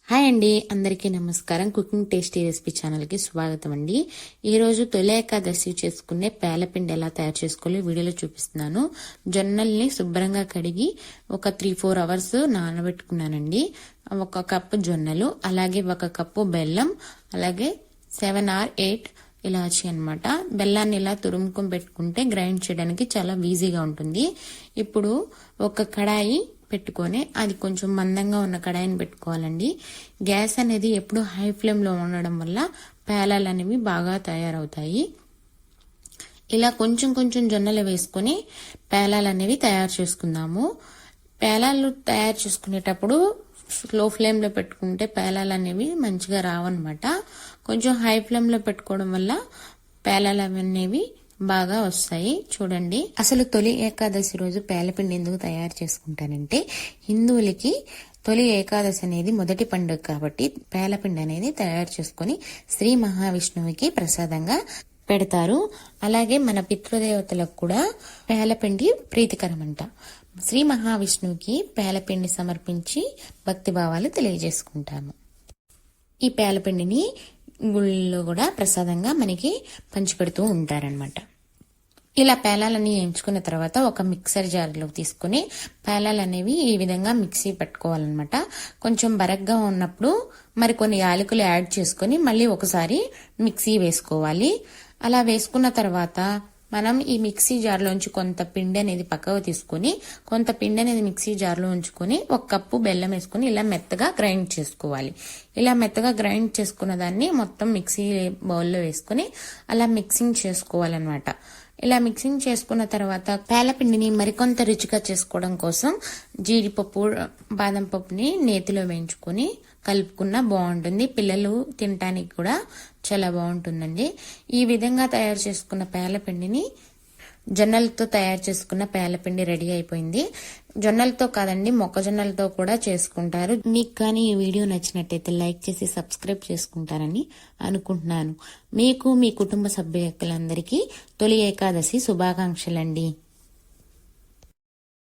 Hi అండి, అందరికీ నమస్కారం. కుకింగ్ టేస్టీ రెసిపీ ఛానల్ కి స్వాగతం అండి. ఈ రోజు తొలి ఏకాదశి చేసుకునే పేలపిండి ఎలా తయారు చేసుకోవాలో వీడియోలో చూపిస్తున్నాను. జొన్నల్ని శుభ్రంగా కడిగి ఒక 3-4 అవర్స్ నానబెట్టుకున్నానండి. 1 కప్పు జొన్నలు, అలాగే 1 కప్పు బెల్లం, అలాగే 7 or 8 ఇలాచి అన్నమాట. బెల్లాన్ని ఇలా తురుముకొని పెట్టుకుంటే గ్రైండ్ చేయడానికి చాలా ఈజీగా ఉంటుంది. ఇప్పుడు ఒక కడాయి పెట్టుకొని, అది కొంచెం మందంగా ఉన్న కడాయిని పెట్టుకోవాలండి. గ్యాస్ అనేది ఎప్పుడు హై ఫ్లేమ్ లో ఉండడం వల్ల పేలాలు అనేవి బాగా తయారవుతాయి. ఇలా కొంచెం కొంచెం జొన్నలు వేసుకొని పేలాలు అనేవి తయారు చేసుకుందాము. పేలాలు తయారు చేసుకునేటప్పుడు స్లో ఫ్లేమ్ లో పెట్టుకుంటే పేలాలు అనేవి మంచిగా రావన్నమాట. కొంచెం హై ఫ్లేమ్ లో పెట్టుకోవడం వల్ల పేలాలు అనేవి బాగా వస్తాయి. చూడండి, అసలు తొలి ఏకాదశి రోజు పేలపిండి ఎందుకు తయారు చేసుకుంటానంటే, హిందువులకి తొలి ఏకాదశి అనేది మొదటి పండుగ కాబట్టి పేలపిండి అనేది తయారు చేసుకుని శ్రీ మహావిష్ణువుకి ప్రసాదంగా పెడతారు. అలాగే మన పితృదేవతలకు కూడా పేలపిండి ప్రీతికరమంట. శ్రీ మహావిష్ణువుకి పేలపిండి సమర్పించి భక్తిభావాలు తెలియజేసుకుంటాము. ఈ పేలపిండిని గుళ్ళలో కూడా ప్రసాదంగా మనకి పంచిపెడుతూ ఉంటారనమాట. ఇలా పేలాలని ఎంచుకున్న తర్వాత ఒక మిక్సర్ జార్లో తీసుకుని పేలాలు అనేవి ఈ విధంగా మిక్సీ పెట్టుకోవాలన్నమాట. కొంచెం బరగ్గా ఉన్నప్పుడు మరికొన్ని యాలకులు యాడ్ చేసుకుని మళ్ళీ ఒకసారి మిక్సీ వేసుకోవాలి. అలా వేసుకున్న తర్వాత మనం ఈ మిక్సీ జార్లోంచి కొంత పిండి అనేది పక్కకు తీసుకుని, కొంత పిండి అనేది మిక్సీ జార్లో ఉంచుకొని 1 కప్పు బెల్లం వేసుకుని ఇలా మెత్తగా గ్రైండ్ చేసుకోవాలి. ఇలా మెత్తగా గ్రైండ్ చేసుకున్న దాన్ని మొత్తం మిక్సీ బౌల్లో వేసుకుని అలా మిక్సింగ్ చేసుకోవాలన్నమాట. ఇలా మిక్సింగ్ చేసుకున్న తర్వాత పేలపిండిని మరికొంత రుచిగా చేసుకోవడం కోసం జీడిపప్పు, బాదం పప్పుని నేతిలో వేయించుకొని కలుపుకున్నా బాగుంటుంది. పిల్లలు తినటానికి కూడా చాలా బాగుంటుందండి. ఈ విధంగా తయారు చేసుకున్న పేలపిండిని జొన్నలతో తయారు చేసుకున్న పేలపిండి రెడీ అయిపోయింది. జొన్నలతో కాదండి, మొక్కజొన్నలతో కూడా చేసుకుంటారు. మీకు కానీ ఈ వీడియో నచ్చినట్టయితే లైక్ చేసి సబ్స్క్రైబ్ చేసుకుంటారని అనుకుంటున్నాను. మీకు, మీ కుటుంబ సభ్యులందరికీ తొలి ఏకాదశి శుభాకాంక్షలండి.